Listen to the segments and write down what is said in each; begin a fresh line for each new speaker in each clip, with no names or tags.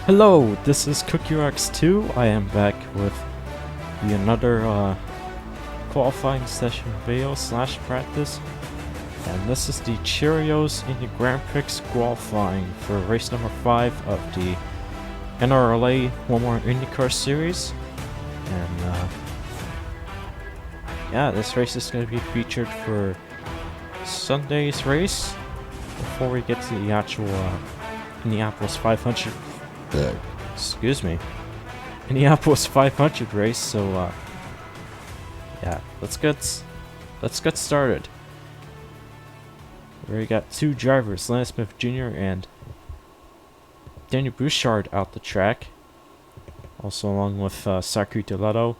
Hello, this is CookieRx2. I am back with another qualifying session video slash practice. And this is the Cheerios Indy Grand Prix qualifying for race number 5 of the NRLA One More IndyCar series. And yeah, this race is going to be featured for Sunday's race before we get to the actual Indianapolis 500. Excuse me. Indianapolis 500 race. So yeah, let's get started. We already got two drivers, Lance Smith Jr. and Daniel Bouchard out the track. Also along with Saku Delato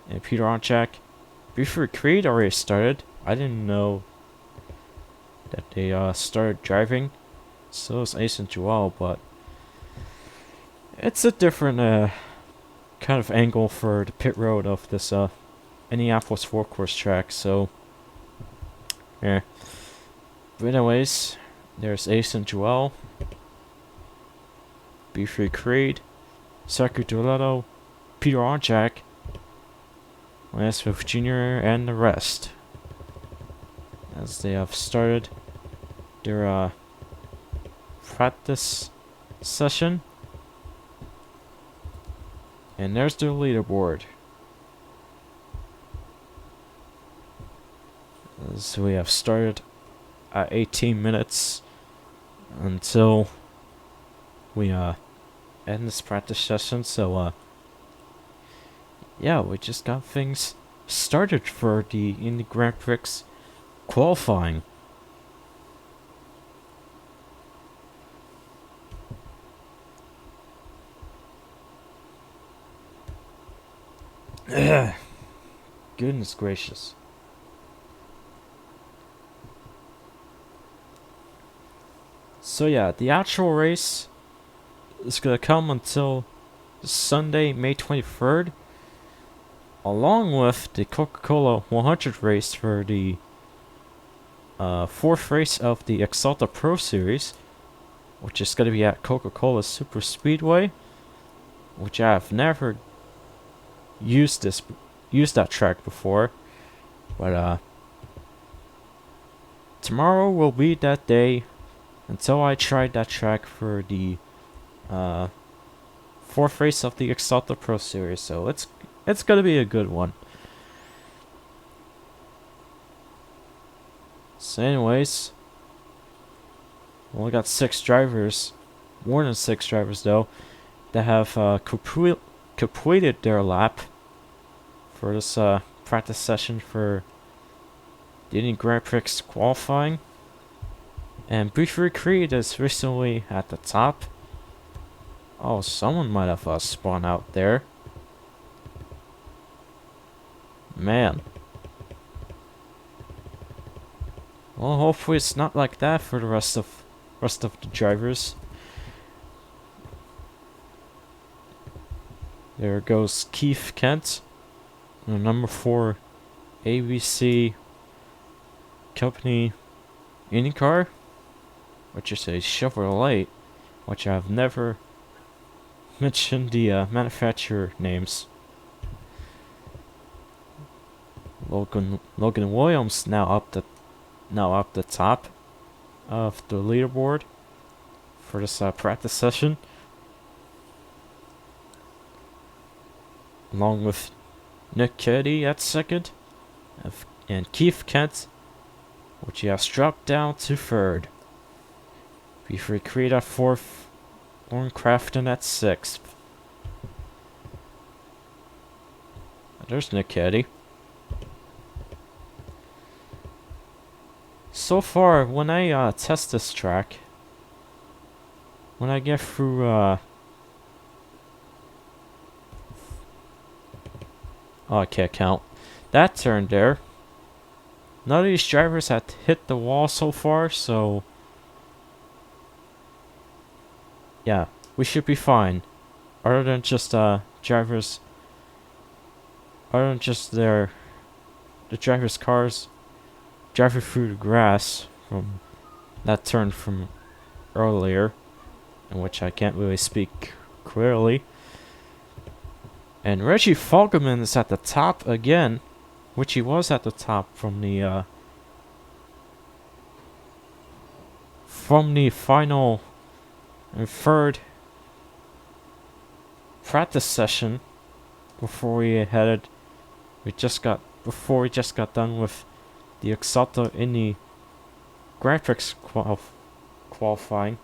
and Peter Onchak. Buford Creed already started. I didn't know that they started driving. So is Ace and Joel, but it's a different kind of angle for the pit road of this Indianapolis four-course track, so yeah. But anyways, there's Ace and Joel, B3 Creed, Saku Dolato, Peter Onchak, Lance Smith Jr., and the rest, as they have started their practice session. And there's their leaderboard. So we have started at 18 minutes until we end this practice session. So yeah, we just got things started for the Indy Grand Prix qualifying. Goodness gracious. So yeah, the actual race is gonna come until Sunday, May 23rd, along with the Coca-Cola 100 race for the fourth race of the Exalta Pro Series, which is gonna be at Coca-Cola Super Speedway, which I have never used that track before, but tomorrow will be that day until I tried that track for the fourth race of the Exalta Pro Series. So it's gonna be a good one. So anyways, we only got 6 drivers, more than 6 drivers though, that have completed their lap for this practice session for the Indy Grand Prix qualifying. And Buford Creed is recently at the top. Oh, someone might have spawned out there. Man. Well, hopefully it's not like that for the rest of the drivers. There goes Keith Kent, the number 4 ABC company IndyCar, which is a Chevrolet, which I've never mentioned the manufacturer names. Logan Williams now up the top of the leaderboard for this practice session, along with Nick Kennedy at second, and Keith Kent, which he has dropped down to third. Before Creed at fourth, Warren Crafton at sixth. There's Nick Kennedy. So far, when I test this track, when I get through oh, I can't count that turn there. None of these drivers have hit the wall so far, so yeah, we should be fine. Other than just drivers, other than just the drivers' cars driving through the grass from that turn from earlier. in which I can't really speak clearly. And Reggie Falkerman is at the top again, which he was at the top from the final and third practice session before we just got done with the Exalta Indy Grand Prix qualifying.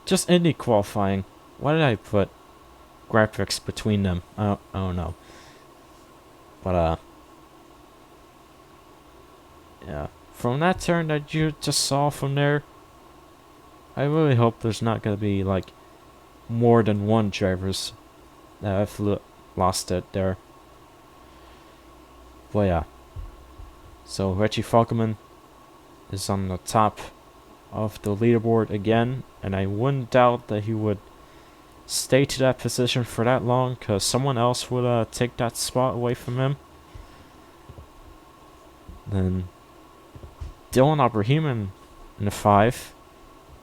Just Indy qualifying. Why did I put Grand Prix between them? I don't know. But yeah. From that turn that you just saw from there, I really hope there's not gonna be like more than one drivers that have lost it there. But yeah. So Reggie Falkerman is on the top of the leaderboard again, and I wouldn't doubt that he would stay to that position for that long, because someone else would take that spot away from him. Then Dylan Abrahamson in the 5,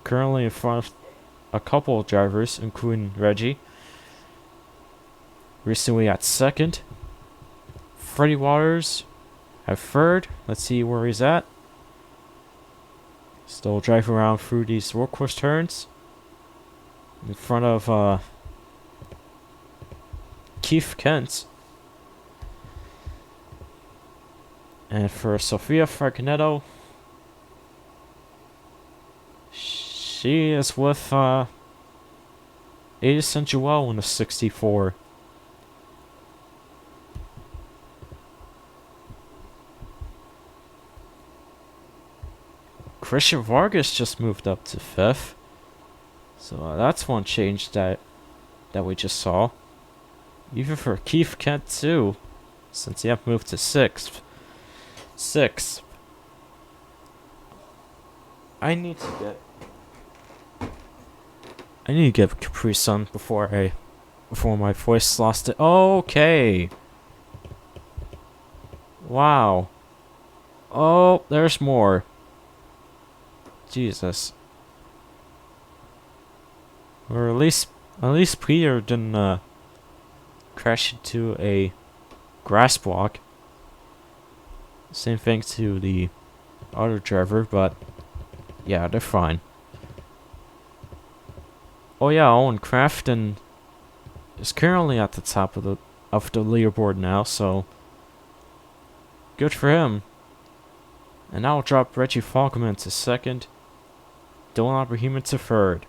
currently in front of a couple of drivers, including Reggie. Recently at 2nd. Freddie Waters at 3rd. Let's see where he's at. Still driving around through these workhorse turns. In front of Keith Kent. And for Sofia Fragonetto, she is with Edison Joel in the 64. Christian Vargas just moved up to 5th. So that's one change that we just saw. Even for Keith Kent too, since he have moved to 6th. I need to get Capri Sun before my voice lost it. Okay. Wow. Oh, there's more. Jesus. Or at least Peter didn't crash into a grass block. Same thing to the other driver, but yeah, they're fine. Oh yeah, Owen Crafton is currently at the top of the leaderboard now, so good for him. And I'll drop Reggie Falkerman to 2nd. Dylan Abrahamson to 3rd.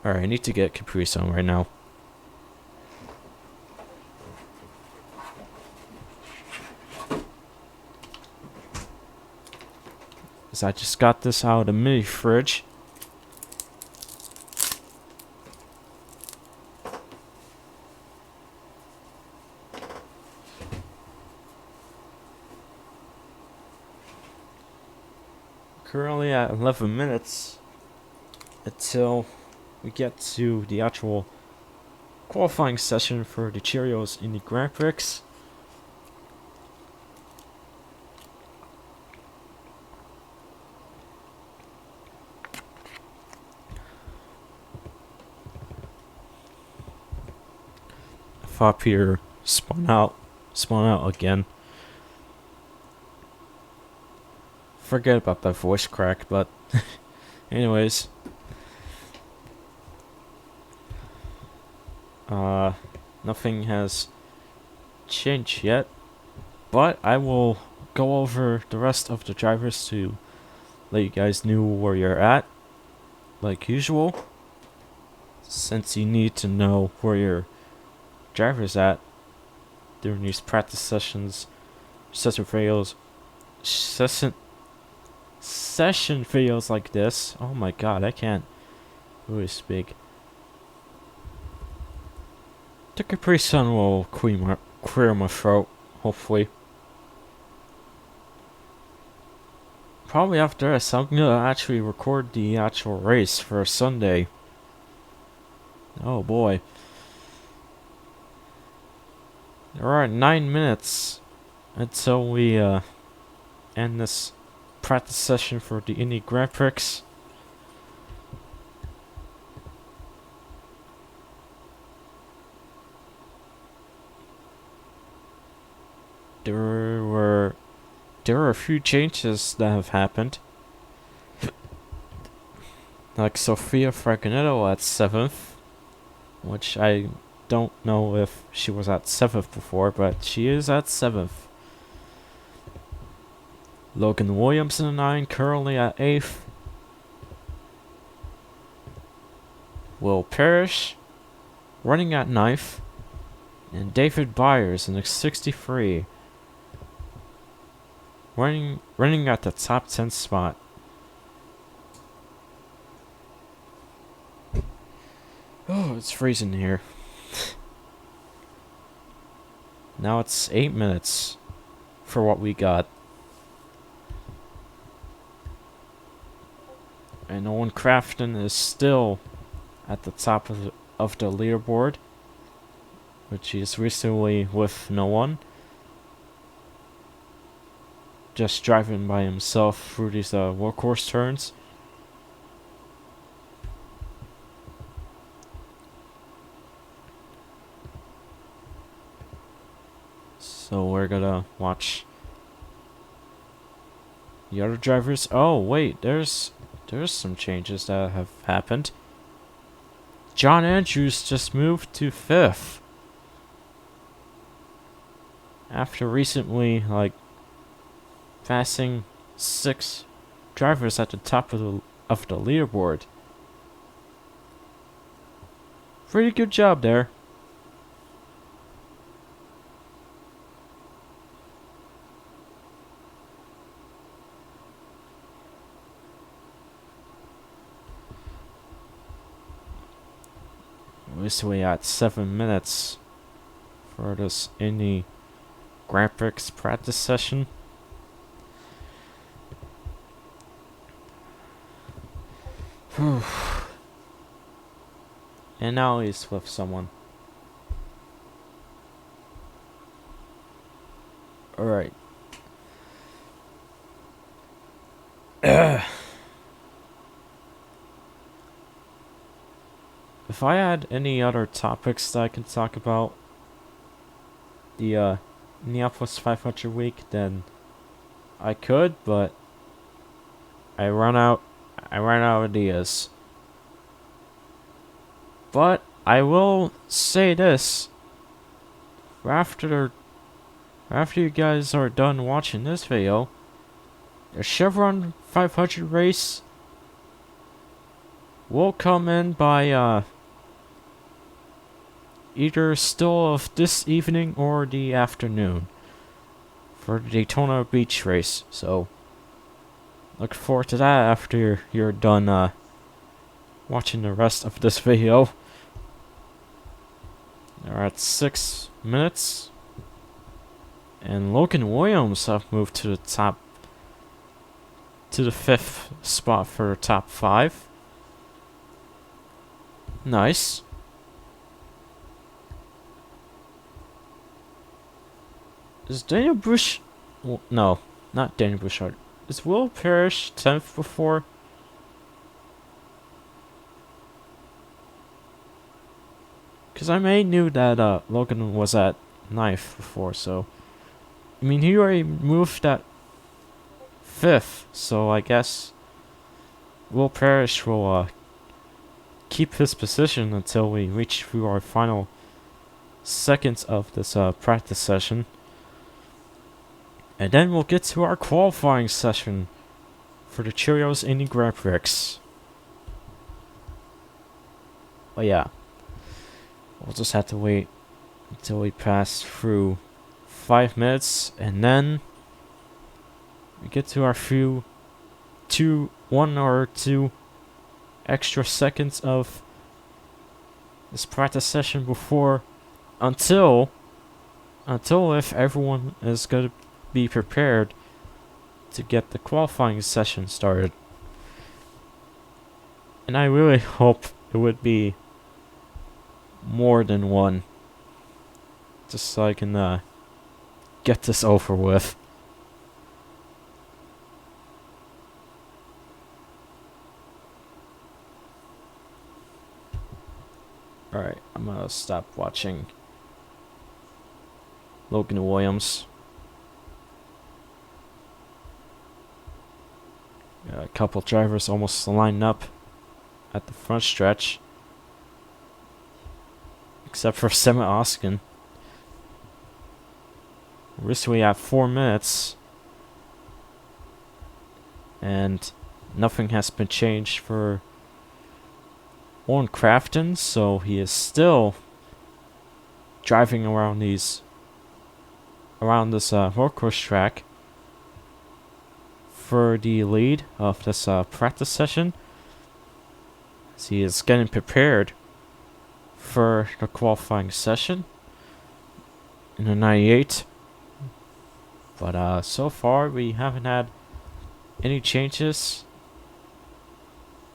Alright, I need to get Capri Sun right now. Because I just got this out of the mini fridge. Currently at 11 minutes until we get to the actual qualifying session for the Cheerios Indy Grand Prix. I thought Peter spun out again. Forget about that voice crack, but anyways. Nothing has changed yet, but I will go over the rest of the drivers to let you guys know where you're at, like usual, since you need to know where your driver's at during these practice sessions, session videos like this. Oh my god, I can't really speak. The Capri Sun will clear my throat, hopefully. Probably after this, I'm gonna actually record the actual race for Sunday. Oh boy. There are 9 minutes until we end this practice session for the Indy Grand Prix. there were a few changes that have happened. Like Sofia Fragonetto at 7th, which I don't know if she was at 7th before, but she is at 7th. Logan Williams in the 9, currently at 8th. Will Parrish running at 9th. And David Byers in the 63. Running at the top 10 spot. Oh, it's freezing here. Now it's 8 minutes for what we got. And Owen Crafton is still at the top of the leaderboard, which is recently with no one. Just driving by himself through these workhorse turns. So we're gonna watch the other drivers. Oh wait, there's some changes that have happened. John Andrews just moved to 5th. After recently, passing 6 drivers at the top of the leaderboard. Pretty good job there. We at 7 minutes for this Indy Grand Prix practice session. Whew. And now he's with someone. Alright. If I had any other topics that I can talk about the Minneapolis 500 week, then I could, but I ran out of ideas. But I will say this: after you guys are done watching this video, the Chevron 500 race will come in by either still of this evening or the afternoon for the Daytona Beach race. So look forward to that after you're done watching the rest of this video. They're at 6 minutes, and Logan Williams have moved to the top, to the 5th spot for the top 5. Nice. Is Daniel Bush... Well, no, not Daniel Bouchard. Is Will Parrish 10th before? Because I knew that Logan was at 9th before, so... I mean, he already moved at 5th, so I guess Will Parrish will keep his position until we reach through our final seconds of this practice session. And then we'll get to our qualifying session for the Cheerios Indy Grand Prix. But yeah, we'll just have to wait until we pass through 5 minutes, and then we get to our one or two extra seconds of this practice session before, until if everyone is going to be prepared to get the qualifying session started. And I really hope it would be more than one, just so I can get this over with. Alright, I'm gonna stop watching Logan Williams. A couple drivers almost lined up at the front stretch, except for Sema Oskin. Recently at 4 minutes, and nothing has been changed for Owen Crafton, so he is still driving around this road course track for the lead of this practice session. So he is getting prepared for the qualifying session in the 98. But so far we haven't had any changes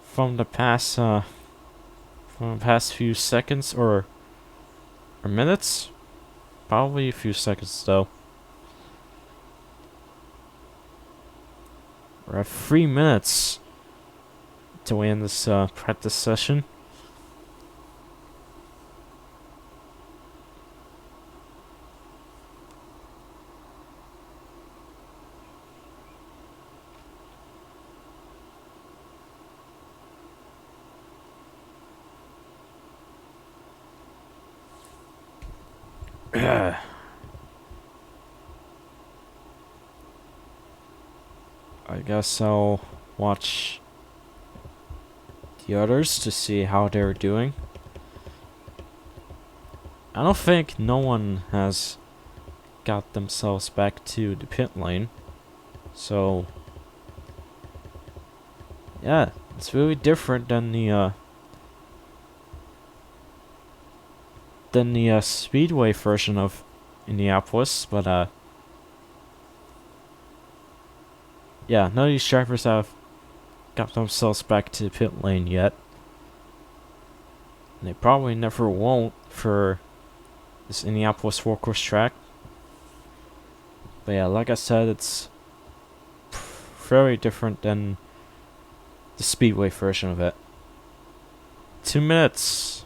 from the past few seconds or minutes. Probably a few seconds though. We're at 3 minutes till we end this practice session. I guess I'll watch the others to see how they're doing. I don't think no one has got themselves back to the pit lane. So yeah, it's really different than the speedway version of Indianapolis, but yeah, none of these drivers have got themselves back to the pit lane yet. And they probably never won't for this Indianapolis road course track. But yeah, like I said, it's very different than the speedway version of it. 2 minutes.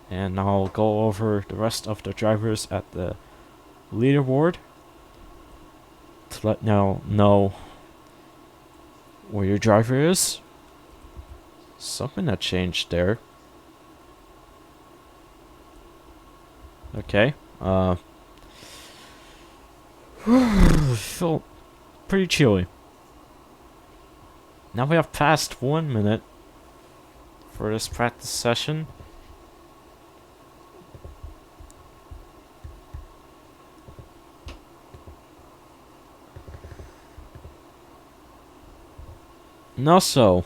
And I'll go over the rest of the drivers at the leaderboard to let now know where your driver is. Something that changed there. Okay. Feel pretty chilly. Now we have passed 1 minute for this practice session. And also,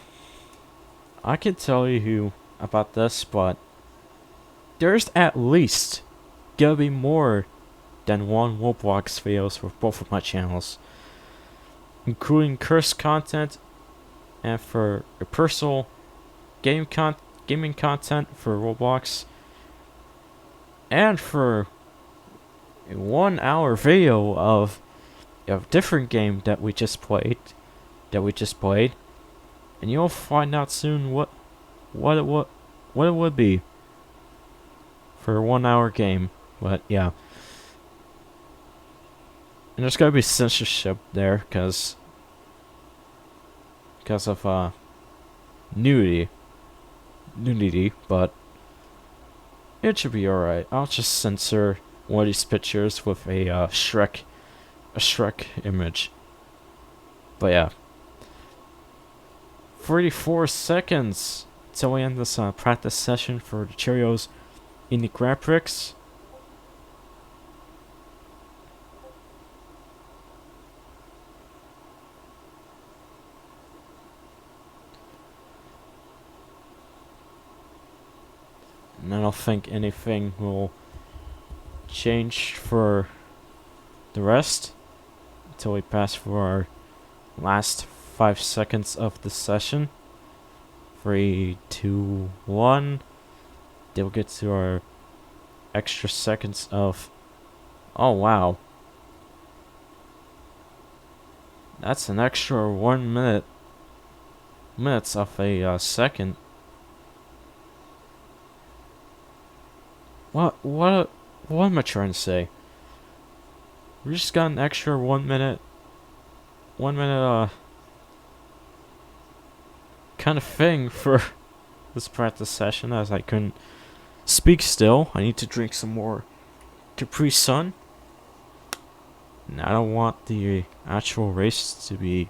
I can tell you about this, but there's at least gonna be more than one Roblox videos for both of my channels, including curse content and for a personal gaming content for Roblox, and for a 1 hour video of a different game that we just played. And you'll find out soon what it would be for a 1 hour game. But yeah, and there's gotta be censorship there because of nudity. But it should be alright. I'll just censor one of these pictures with a Shrek image. But yeah. 44 seconds till we end this practice session for the Cheerios Indy Grand Prix. And I don't think anything will change for the rest until we pass for our last 5 seconds of the session. 3, 2, 1. Then we'll get to our extra seconds of. Oh wow. That's an extra 1 minute. Minutes of a second. What am I trying to say? We just got an extra 1 minute. 1 minute kind of thing for this practice session, as I couldn't speak still. I need to drink some more Capri Sun. And I don't want the actual race to be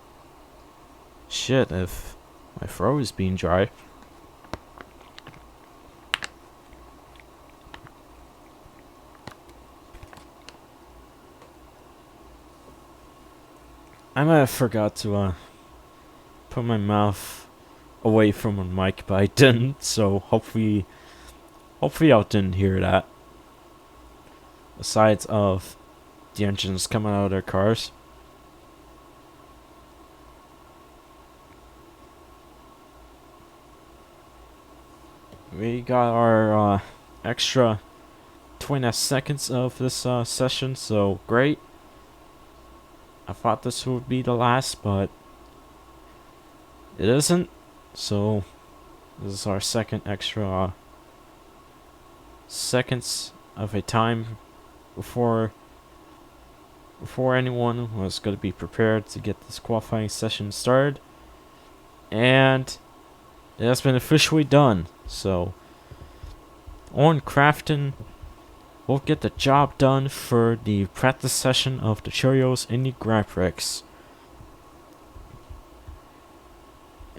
shit if my throat is being dry. I might have forgot to put my mouth away from the mic, but I didn't, so hopefully y'all didn't hear that. Besides of the engines coming out of their cars. We got our extra 20 seconds of this session, so great. I thought this would be the last, but it isn't. So this is our second extra seconds of a time before anyone was going to be prepared to get this qualifying session started. And it has been officially done. So Owen Crafton will get the job done for the practice session of the Cheerios Indy Grand Prix.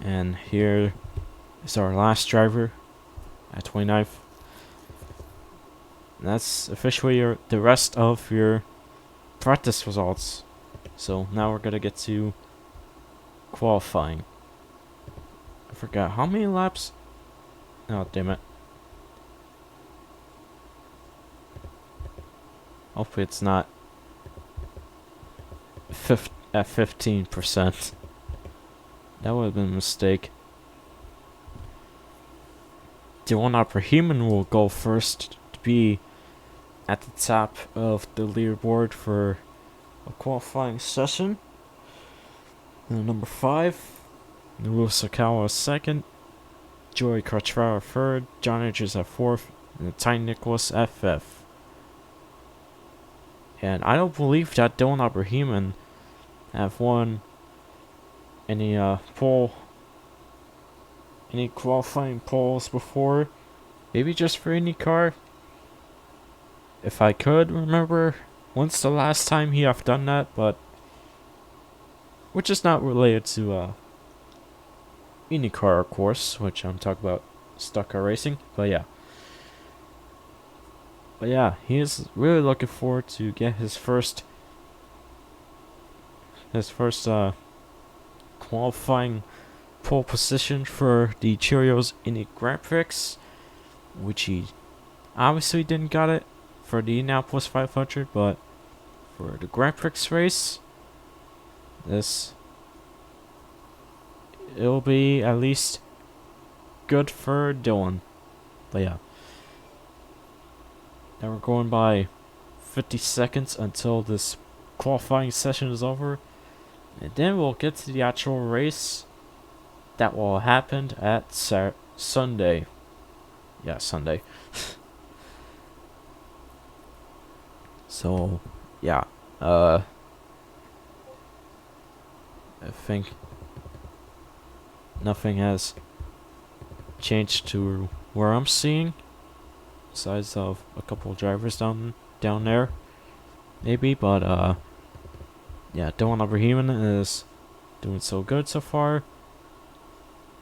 And here is our last driver at 29th. And that's officially the rest of your practice results. So now we're gonna get to qualifying. I forgot how many laps. Oh, damn it. Hopefully it's not at 15%. That would have been a mistake. Dylan Abrahaman will go first to be at the top of the leaderboard for a qualifying session. And number 5, Lewis Sakawa second, Joey Cartrara third, John Edges at 4th, and Ty Nicholas at 5th. And I don't believe that Dylan Abrahaman have won any qualifying polls before. Maybe just for IndyCar. If I could remember when's the last time he have done that, but which is not related to IndyCar, of course, which I'm talking about stock car racing. But yeah, he is really looking forward to get his first qualifying pole position for the Cheerios Indy Grand Prix, which he obviously didn't got it for the Indianapolis 500, but for the Grand Prix race, it'll be at least good for Dylan. But yeah, now we're going by 50 seconds until this qualifying session is over, and then we'll get to the actual race that will happen at Sunday. Yeah, Sunday. So, yeah. I think nothing has changed to where I'm seeing, besides of a couple of drivers down there, maybe. But yeah, Dylan Abrahaman is doing so good so far.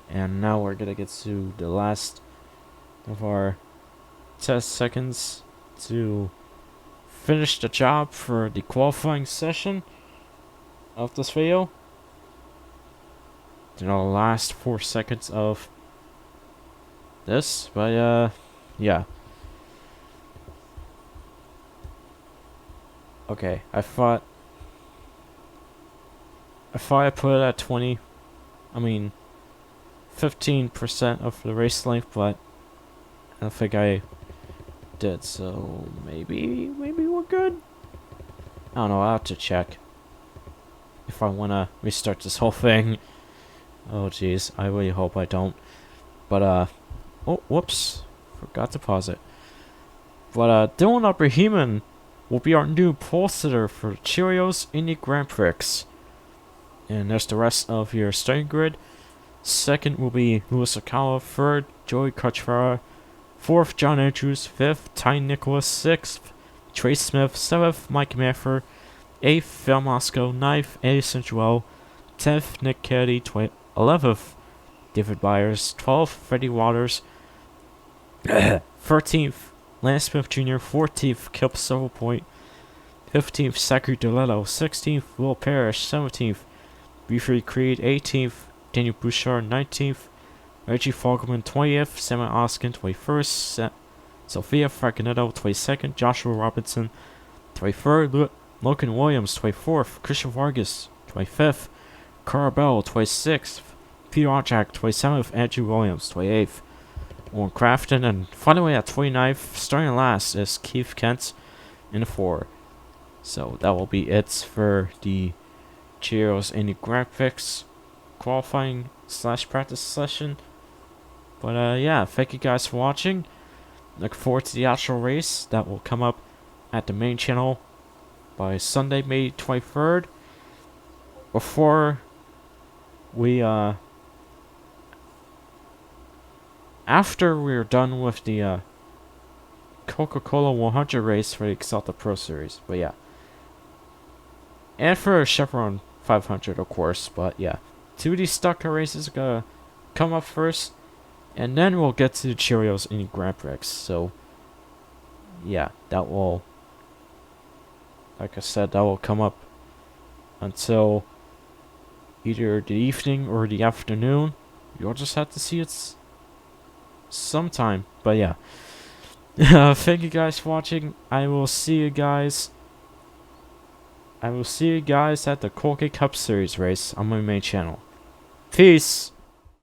And now we're gonna get to the last of our test seconds to finish the job for the qualifying session of this video. The last 4 seconds of this, but yeah. Okay, I thought I put it at 15% of the race length, but I don't think I did, so maybe we're good. I don't know, I'll have to check if I want to restart this whole thing. Oh jeez, I really hope I don't. But oh, whoops, forgot to pause it. But Dylan Abrahaman will be our new pole sitter for Cheerios Indy Grand Prix. And there's the rest of your starting grid. Second will be Lewis Ocala. Third, Joey Cutchfara. Fourth, John Andrews. Fifth, Ty Nicholas. Sixth, Trey Smith. Seventh, Mike Maffer. Eighth, Phil Moscow. Ninth, Edison Joel. 10th, Nick Kennedy. 11th, David Byers. 12th, Freddie Waters. 13th, Lance Smith Jr. 14th, Kip Silverpoint. 15th, Zachary DeLetto. 16th, Will Parrish. 17th, Buford Creed. 18th, Daniel Bouchard. 19th, Reggie Fogelman. 20th, Samuel Oskin. 21st, Sophia Fragonetto. 22nd, Joshua Robinson. 23rd, Logan Williams. 24th, Christian Vargas. 25th, Carl Bell. 26th, Peter Onchak. 27th, Andrew Williams. 28th, Warren Crafton. And finally at 29th, starting last, is Keith Kent in the 4. So that will be it for the Cheerios Indy Grand Prix qualifying / practice session. But yeah, thank you guys for watching. Look forward to the actual race that will come up at the main channel by Sunday, May 23rd. Before we after we're done with the Coca-Cola 100 race for the Exalta Pro Series. But yeah. And for Chevron 500, of course. But yeah. 2 of these stock car races are gonna come up first. And then we'll get to the Cheerios Indy Grand Prix. So, yeah. That will, like I said, that will come up until either the evening or the afternoon. You'll just have to see it sometime. But yeah. Thank you guys for watching. I will see you guys at the Colgate Cup Series race on my main channel. Peace!